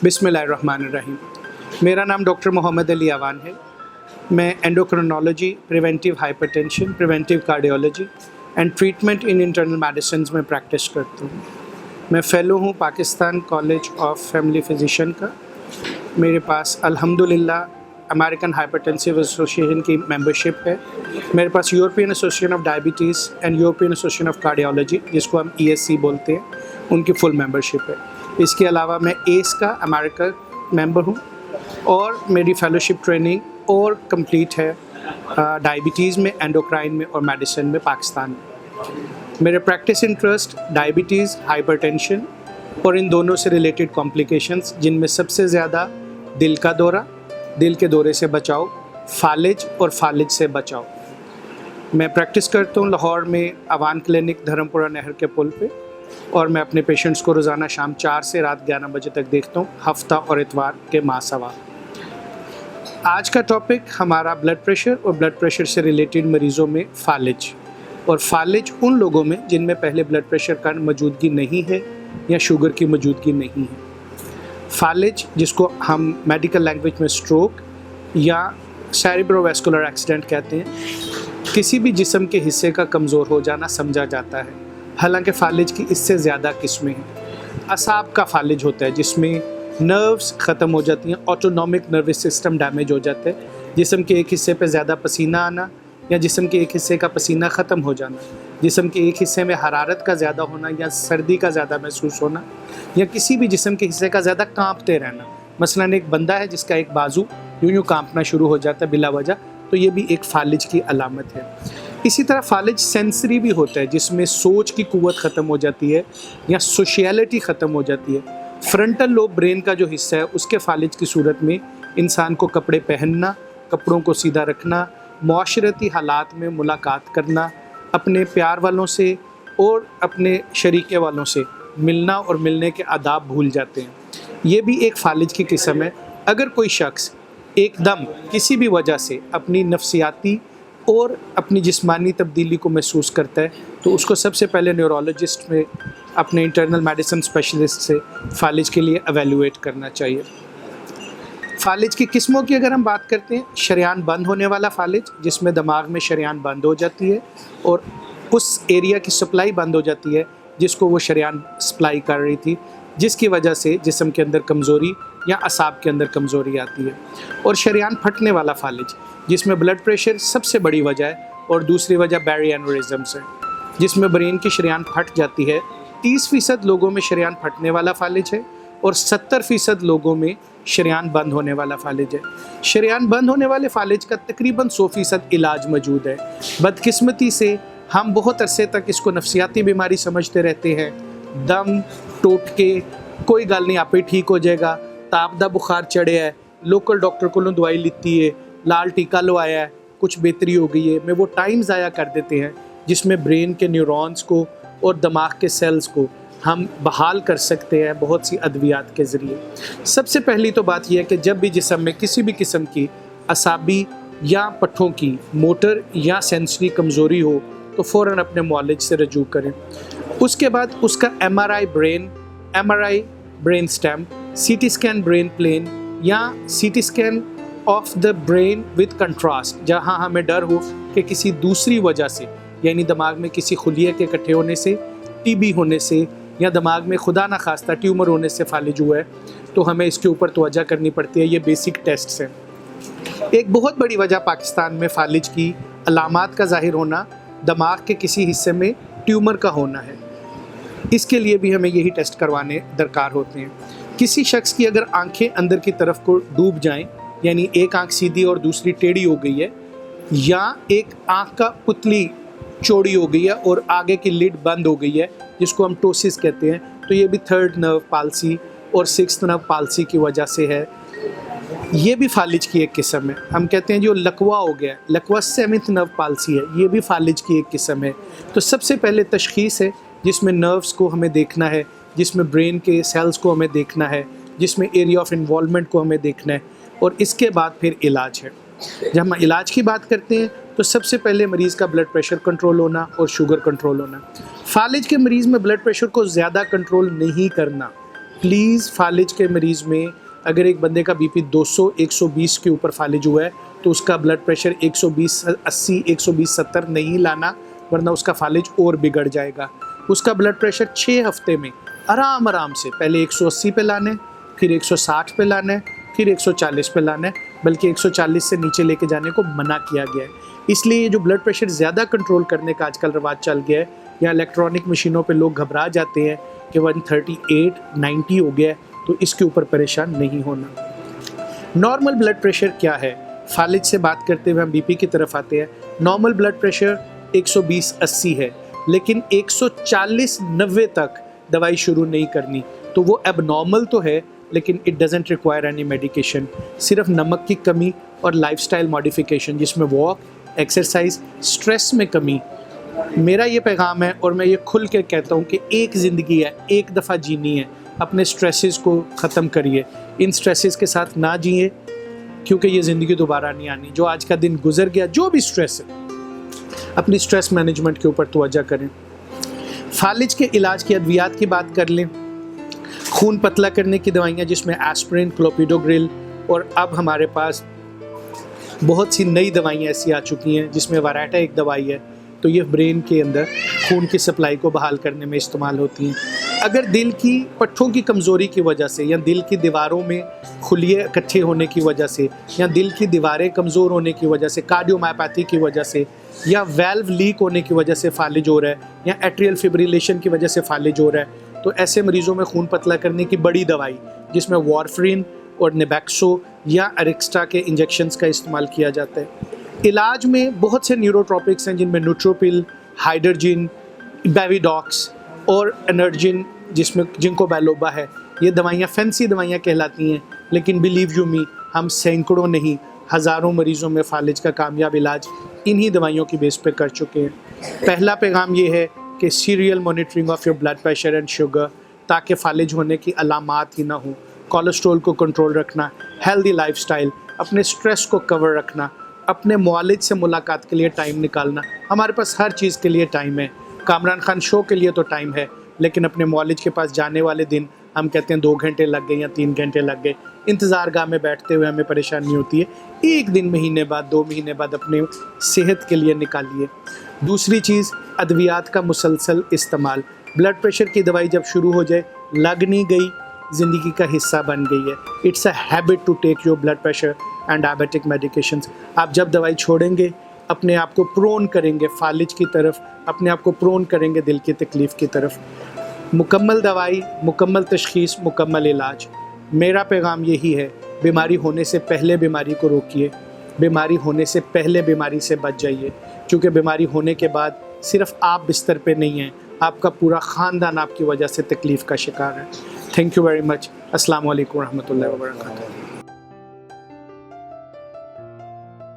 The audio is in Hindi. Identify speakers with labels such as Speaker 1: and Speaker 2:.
Speaker 1: बिस्मिल्लाहिर्रहमानिर्रहीम। मेरा नाम डॉक्टर मोहम्मद अली अवान है। मैं endocrinology, preventive hypertension, preventive cardiology and treatment in internal medicine में प्रैक्टिस करता हूँ। मैं फ़ेलो हूँ Pakistan college of family physician का। मेरे पास अल्हम्दुलिल्लाह अमेरिकन हाइपरटेंसिव एसोसिएशन की मेंबरशिप है। मेरे पास European association of diabetes and European association of cardiology, जिसको हम ESC बोलते हैं, उनकी फुल मेंबरशिप है। इसके अलावा मैं एस का अमेरिका मेंबर हूँ और मेरी फेलोशिप ट्रेनिंग और कंप्लीट है डायबिटीज़ में, एंडोक्राइन में और मेडिसिन में पाकिस्तान में। मेरे प्रैक्टिस इंटरेस्ट डायबिटीज़, हाइपरटेंशन और इन दोनों से रिलेटेड कॉम्प्लिकेशंस, जिनमें सबसे ज़्यादा दिल का दौरा, दिल के दौरे से बचाव, फालिज और फालिज से बचाव। मैं प्रैक्टिस करता हूँ लाहौर में अवान क्लिनिक, धर्मपुरा नहर के पुल पे, और मैं अपने पेशेंट्स को रोज़ाना शाम 4 से रात 11 बजे तक देखता हूँ, हफ्ता और इतवार के मासवा। आज का टॉपिक हमारा ब्लड प्रेशर और ब्लड प्रेशर से रिलेटेड मरीज़ों में फालिज, और फालिज उन लोगों में जिनमें पहले ब्लड प्रेशर का मौजूदगी नहीं है या शुगर की मौजूदगी नहीं है। फालिज, जिसको हम मेडिकल लैंग्वेज में स्ट्रोक या सेरेब्रोवैस्कुलर एक्सीडेंट कहते हैं, किसी भी जिस्म के हिस्से का कमज़ोर हो जाना समझा जाता है। हालांकि फालिज की इससे ज़्यादा किस्में हैं। असाब का फालिज होता है, जिसमें नर्व्स ख़त्म हो जाती हैं, ऑटोनॉमिक नर्वस सिस्टम डैमेज हो जाता है, जिस्म के एक हिस्से पे ज़्यादा पसीना आना या जिस्म के एक हिस्से का पसीना ख़त्म हो जाना, जिस्म के एक हिस्से में हरारत का ज़्यादा होना या सर्दी का ज़्यादा महसूस होना, या किसी भी जिस्म के हिस्से का ज़्यादा कांपते रहना। मसलन एक बंदा है जिसका एक बाजू यूँ कांपना शुरू हो जाता है बिला वजह, तो ये भी एक फालिज की अलामत है। इसी तरह फालिज सेंसरी भी होता है, जिसमें सोच की कुव्वत ख़त्म हो जाती है या सोशियलिटी ख़त्म हो जाती है। फ्रंटल लोब ब्रेन का जो हिस्सा है, उसके फालिज की सूरत में इंसान को कपड़े पहनना, कपड़ों को सीधा रखना, माशरती हालात में मुलाकात करना, अपने प्यार वालों से और अपने शरीके वालों से मिलना और मिलने के आदाब भूल जाते हैं। ये भी एक फालिज की किस्म है। अगर कोई शख्स एकदम किसी भी वजह से अपनी नफ्सियाती और अपनी जिस्मानी तब्दीली को महसूस करता है, तो उसको सबसे पहले न्यूरोलॉजिस्ट में अपने इंटरनल मेडिसिन स्पेशलिस्ट से फालिज के लिए एवेलुएट करना चाहिए। फालिज की किस्मों की अगर हम बात करते हैं, शरियान बंद होने वाला फालिज, जिसमें दिमाग में शरियान बंद हो जाती है और उस एरिया की सप्लाई बंद हो जाती है जिसको वो शरियान सप्लाई कर रही थी, जिसकी वजह से जिस्म के अंदर कमज़ोरी या असाब के अंदर कमज़ोरी आती है। और शरियान फटने वाला फालिज, जिसमें ब्लड प्रेशर सबसे बड़ी वजह है, और दूसरी वजह बैरी एनोरिज्म्स है, जिसमें ब्रेन की शरियान फट जाती है। 30% लोगों में शरियान फटने वाला फालिज है और 70% लोगों में शरियान बंद होने वाला फालिज है। शरियान बंद होने वाले फालिज का तकरीबन 100% इलाज मौजूद है। बदकिस्मती से हम बहुत अरसे तक इसको नफ्सियाती बीमारी समझते रहते हैं। दम टोट के कोई गल नहीं, आप ही ठीक हो जाएगा, ताप दा बुखार चढ़े है, लोकल डॉक्टर को दवाई लीती है, लाल टीका लवाया है, कुछ बेहतरी हो गई है, में वो टाइम ज़ाया कर देते हैं जिसमें ब्रेन के न्यूरॉन्स को और दिमाग के सेल्स को हम बहाल कर सकते हैं बहुत सी अद्वियात के ज़रिए। सबसे पहली तो बात यह है कि जब भी जिस्म में किसी भी किस्म की असाबी या पट्ठों की मोटर या सेंसरी कमज़ोरी हो, तो फ़ौरन अपने मुआलिज से रजू करें। उसके बाद उसका MRI brain stem, CT scan brain plain या CT scan of the brain with contrast, जहाँ हमें डर हो कि किसी दूसरी वजह से, यानी दिमाग में किसी खुलिया के इकट्ठे होने से, TB होने से, या दिमाग में खुदा ना खास्ता ट्यूमर होने से फालिज हुआ है, तो हमें इसके ऊपर तवज्जो करनी पड़ती है। ये बेसिक टेस्ट्स हैं। एक बहुत बड़ी वजह पाकिस्तान में फालिज की अलामात का ज़ाहिर होना, दिमाग के किसी हिस्से में ट्यूमर का होना है। इसके लिए भी हमें यही टेस्ट करवाने दरकार होते हैं। किसी शख्स की अगर आंखें अंदर की तरफ को डूब जाएं, यानी एक आंख सीधी और दूसरी टेढ़ी हो गई है, या एक आंख का पुतली चौड़ी हो गई है और आगे की लिड बंद हो गई है, जिसको हम टोसिस कहते हैं, तो ये भी 3rd नर्व पाल्सी और 6th नर्व पाल्सी की वजह से है। ये भी फालिज की एक किस्म है। हम कहते हैं जो लकवा हो गया, लकवा 7th नर्व पाल्सी है, ये भी फालिज की एक किस्म है। तो सबसे पहले तशखीस है, जिसमें नर्व्स को हमें देखना है, जिसमें ब्रेन के सेल्स को हमें देखना है, जिसमें एरिया ऑफ इन्वॉल्वमेंट को हमें देखना है, और इसके बाद फिर इलाज है। जब हम इलाज की बात करते हैं, तो सबसे पहले मरीज़ का ब्लड प्रेशर कंट्रोल होना और शुगर कंट्रोल होना। फालिज के मरीज़ में ब्लड प्रेशर को ज़्यादा कंट्रोल नहीं करना, प्लीज़ फालिज के मरीज़ में अगर एक बंदे का बीपी 200 120 के ऊपर फालिज हुआ है तो उसका ब्लड प्रेशर 120 80 120 70 नहीं लाना, वरना उसका फालिज और बिगड़ जाएगा। उसका ब्लड प्रेशर 6 हफ्ते में आराम से पहले 180 पे लाने, फिर 160 पे लाने, फिर 140 पे लाना है, बल्कि 140 से नीचे लेके जाने को मना किया गया है। इसलिए ये जो ब्लड प्रेशर ज़्यादा कंट्रोल करने का आजकल रवाज चल गया है, या इलेक्ट्रॉनिक मशीनों पे लोग घबरा जाते हैं कि 138 90 हो गया है, तो इसके ऊपर परेशान नहीं होना। नॉर्मल ब्लड प्रेशर क्या है? फालिज से बात करते हुए हम बीपी की तरफ आते हैं। नॉर्मल ब्लड प्रेशर 120 80 है, लेकिन 140 90 तक दवाई शुरू नहीं करनी, तो वो एबनॉर्मल तो है, लेकिन it doesn't require any medication. सिर्फ नमक की कमी और लाइफस्टाइल मॉडिफिकेशन, जिसमें वॉक, एक्सरसाइज, स्ट्रेस में कमी। मेरा ये पैगाम है और मैं ये खुल के कहता हूँ कि एक ज़िंदगी है, एक दफ़ा जीनी है, अपने स्ट्रेसेस को ख़त्म करिए। इन स्ट्रेसेस के साथ ना जिए, क्योंकि ये ज़िंदगी दोबारा नहीं आनी। जो आज का दिन गुजर गया, जो भी स्ट्रेस है, अपनी स्ट्रेस मैनेजमेंट के ऊपर तवज्जो करें। फालिज के इलाज की अद्वियात की बात कर लें, खून पतला करने की दवाइयाँ जिसमें एस्पिरिन, क्लोपिडोग्रिल, और अब हमारे पास बहुत सी नई दवाइयाँ ऐसी आ चुकी हैं जिसमें वराटा एक दवाई है, तो ये ब्रेन के अंदर खून की सप्लाई को बहाल करने में इस्तेमाल होती हैं। अगर दिल की पट्ठों की कमज़ोरी की वजह से, या दिल की दीवारों में खुलिए इकट्ठे होने की वजह से, या दिल की दीवारें कमज़ोर होने की वजह से, कार्डियोमायोपैथी की वजह से, या वेल्व लीक होने की वजह से फालिज हो रहा है, या एट्रियल फिब्रिलेशन की वजह से फालिज हो रहा है, तो ऐसे मरीज़ों में खून पतला करने की बड़ी दवाई जिसमें वारफरीन और नेबैक्सो या अरिक्स्टा के इंजेक्शंस का इस्तेमाल किया जाता है। इलाज में बहुत से न्यूरोट्रॉपिक्स हैं जिनमें न्यूट्रोपिल, हाइड्रोजिन, बेविडॉक्स और एनर्जिन, जिनको बैलोबा है। ये दवाइयाँ फैंसी दवाइयाँ कहलाती हैं, लेकिन बिलीव यू मी, हम सैकड़ों नहीं हज़ारों मरीज़ों में फालिज का कामयाब इलाज इन्हीं दवाइयों की बेस पे कर चुके हैं। पहला पैगाम ये है कि serial monitoring of your blood pressure and sugar, ताकि फालिज होने की अलामात ही ना हो। कोलेस्ट्रॉल को कंट्रोल रखना, हेल्दी लाइफस्टाइल, अपने स्ट्रेस को कवर रखना, अपने मुआलिज से मुलाकात के लिए टाइम निकालना। हमारे पास हर चीज़ के लिए टाइम है। कामरान खान शो के लिए तो टाइम है, लेकिन अपने मुआलिज के पास जाने वाले दिन हम कहते हैं 2 घंटे लग गए या 3 घंटे लग गए। इंतज़ार गाह में बैठते हुए हमें परेशानी होती है। एक दिन, महीने बाद, 2 महीने बाद अपने सेहत के लिए निकालिए। दूसरी चीज़, अद्वियात का मुसलसल इस्तेमाल। ब्लड प्रेशर की दवाई जब शुरू हो जाए, लग नहीं गई, ज़िंदगी का हिस्सा बन गई है। It's a habit to take your blood pressure and diabetic medications. आप जब दवाई छोड़ेंगे, अपने आप को प्रोन करेंगे फालिज की तरफ, अपने आप को प्रोन करेंगे दिल की तकलीफ़ की तरफ। मुकम्मल दवाई, मुकम्मल तशख़ीस, मुकम्मल इलाज। मेरा पैगाम यही है, बीमारी होने से पहले बीमारी को रोकिए, बीमारी होने से पहले बीमारी से बच जाइए, क्योंकि बीमारी होने के बाद सिर्फ आप बिस्तर पे नहीं हैं, आपका पूरा ख़ानदान आपकी वजह से तकलीफ़ का शिकार है। Thank you very much. अस्सलाम वालेकुम रहमतुल्लाहि व बरकातहू।